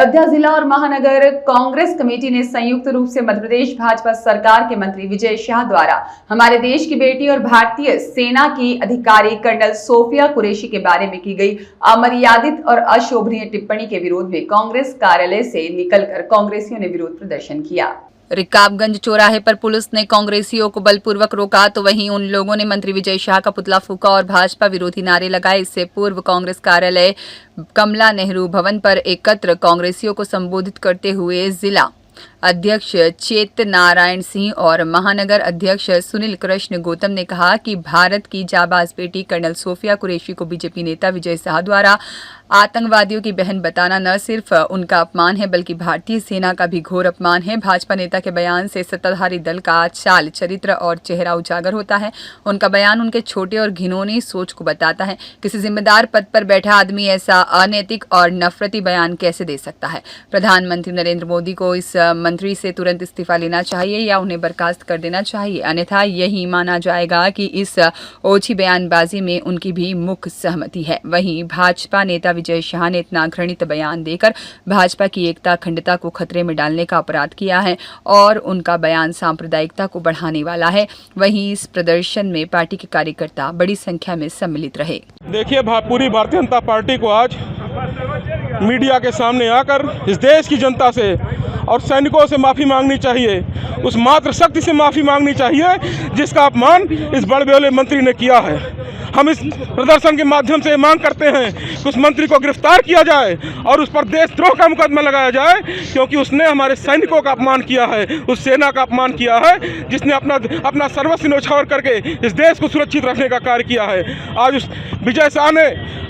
अयोध्या जिला और महानगर कांग्रेस कमेटी ने संयुक्त रूप से मध्य प्रदेश भाजपा सरकार के मंत्री विजय शाह द्वारा हमारे देश की बेटी और भारतीय सेना की अधिकारी कर्नल सोफिया कुरैशी के बारे में की गई अमर्यादित और अशोभनीय टिप्पणी के विरोध में कांग्रेस कार्यालय से निकलकर कांग्रेसियों ने विरोध प्रदर्शन किया। रिकाबगंज चौराहे पर पुलिस ने कांग्रेसियों को बलपूर्वक रोका तो वहीं उन लोगों ने मंत्री विजय शाह का पुतला फूंका और भाजपा विरोधी नारे लगाए। इससे पूर्व कांग्रेस कार्यालय कमला नेहरू भवन पर एकत्र कांग्रेसियों को संबोधित करते हुए जिला अध्यक्ष चेत नारायण सिंह और महानगर अध्यक्ष सुनील कृष्ण गौतम ने कहा कि भारत की जाबाज बेटी कर्नल सोफिया कुरैशी को बीजेपी नेता विजय शाह द्वारा आतंकवादियों की बहन बताना न सिर्फ उनका अपमान है बल्कि भारतीय सेना का भी घोर अपमान है। भाजपा नेता के बयान से सत्ताधारी दल का चाल चरित्र और चेहरा उजागर होता है। उनका बयान उनके छोटे और घिनौनी सोच को बताता है। किसी जिम्मेदार पद पर बैठा आदमी ऐसा अनैतिक और नफरती बयान कैसे दे सकता है। प्रधानमंत्री नरेंद्र मोदी को इस मंत्री से तुरंत इस्तीफा लेना चाहिए या उन्हें बर्खास्त कर देना चाहिए, अन्यथा यही माना जाएगा कि इस ओछी बयानबाजी में उनकी भी मुख्य सहमति है। वहीं भाजपा नेता विजय शाह ने इतना घृणित बयान देकर भाजपा की एकता अखंडता को खतरे में डालने का अपराध किया है और उनका बयान सांप्रदायिकता को बढ़ाने वाला है। वहीं इस प्रदर्शन में पार्टी के कार्यकर्ता बड़ी संख्या में सम्मिलित रहे। देखिए, पूरी भारतीय जनता पार्टी को आज मीडिया के सामने आकर इस देश की जनता से और सैनिकों से माफ़ी मांगनी चाहिए, उस मातृशक्ति से माफ़ी मांगनी चाहिए जिसका अपमान इस बड़े मंत्री ने किया है। हम इस प्रदर्शन के माध्यम से मांग करते हैं कि उस मंत्री को गिरफ्तार किया जाए और उस पर देशद्रोह का मुकदमा लगाया जाए, क्योंकि उसने हमारे सैनिकों का अपमान किया है, उस सेना का अपमान किया है जिसने अपना सर्वस्व न्यौछावर करके इस देश को सुरक्षित रखने का कार्य किया है। आज उस विजय शाह ने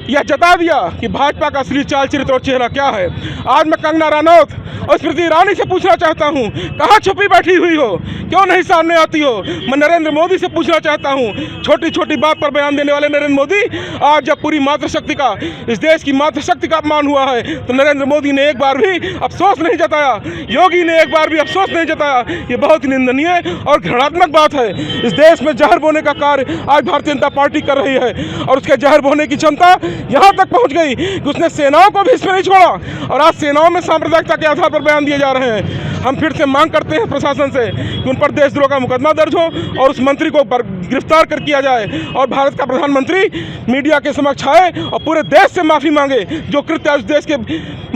यह जता दिया कि भाजपा का असली चाल चरित्र और चेहरा क्या है। आज मैं कंगना रनौत और स्मृति ईरानी से पूछना चाहता हूँ, कहाँ छुपी बैठी हुई हो, क्यों नहीं सामने आती हो। मैं नरेंद्र मोदी से पूछना चाहता हूँ, छोटी छोटी बात पर बयान देने वाले नरेंद्र मोदी, आज जब पूरी मातृशक्ति का, इस देश की मातृशक्ति का अपमान हुआ है तो नरेंद्र मोदी ने एक बार भी अफसोस नहीं जताया, योगी ने एक बार भी अफसोस नहीं जताया। ये बहुत ही निंदनीय और घृणात्मक बात है। इस देश में जहर बोने का कार्य आज भारतीय जनता पार्टी कर रही है और उसके जहर बोने की क्षमता यहाँ तक पहुँच गई कि उसने सेनाओं को भी इसमें नहीं छोड़ा और आज सेनाओं में सांप्रदायिकता के आधार पर बयान दिए जा रहे हैं। हम फिर से मांग करते हैं प्रशासन से कि उन पर देशद्रोह का मुकदमा दर्ज हो और उस मंत्री को गिरफ्तार कर किया जाए और भारत का प्रधानमंत्री मीडिया के समक्ष आए और पूरे देश से माफ़ी मांगे। जो कृत्य उस देश के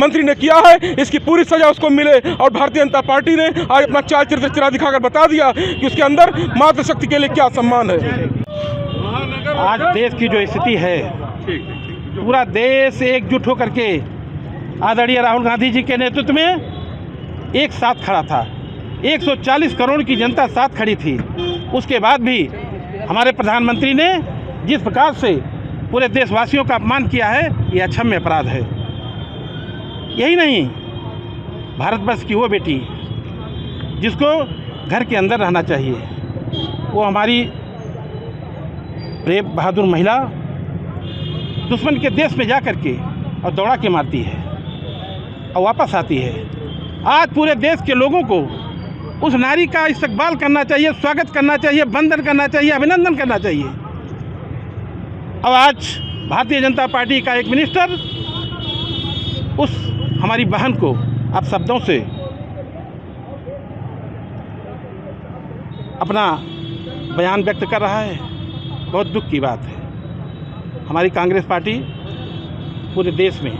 मंत्री ने किया है इसकी पूरी सजा उसको मिले और भारतीय जनता पार्टी ने आज अपना चाल चरित्र दिखाकर बता दिया कि उसके अंदर मातृशक्ति के लिए क्या सम्मान है। आज देश की जो स्थिति है, पूरा देश एकजुट होकर के आदरणीय राहुल गांधी जी के नेतृत्व में एक साथ खड़ा था। 140 करोड़ की जनता साथ खड़ी थी। उसके बाद भी हमारे प्रधानमंत्री ने जिस प्रकार से पूरे देशवासियों का अपमान किया है, यह अक्षम्य अपराध है। यही नहीं, भारतवर्ष की वो बेटी जिसको घर के अंदर रहना चाहिए, वो हमारी ब्रेव बहादुर महिला दुश्मन के देश में जा कर के और दौड़ा के मारती है और वापस आती है। आज पूरे देश के लोगों को उस नारी का इस्तकबाल करना चाहिए, स्वागत करना चाहिए, वंदन करना चाहिए, अभिनंदन करना चाहिए। अब आज भारतीय जनता पार्टी का एक मिनिस्टर उस हमारी बहन को अब शब्दों से अपना बयान व्यक्त कर रहा है। बहुत दुख की बात है। हमारी कांग्रेस पार्टी पूरे देश में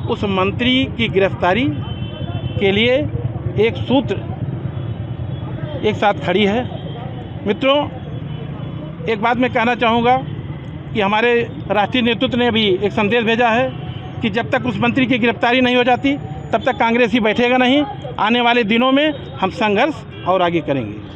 उस मंत्री की गिरफ्तारी के लिए एक सूत्र एक साथ खड़ी है। मित्रों, एक बात मैं कहना चाहूँगा कि हमारे राष्ट्रीय नेतृत्व ने अभी एक संदेश भेजा है कि जब तक उस मंत्री की गिरफ्तारी नहीं हो जाती तब तक कांग्रेस ही बैठेगा नहीं। आने वाले दिनों में हम संघर्ष और आगे करेंगे।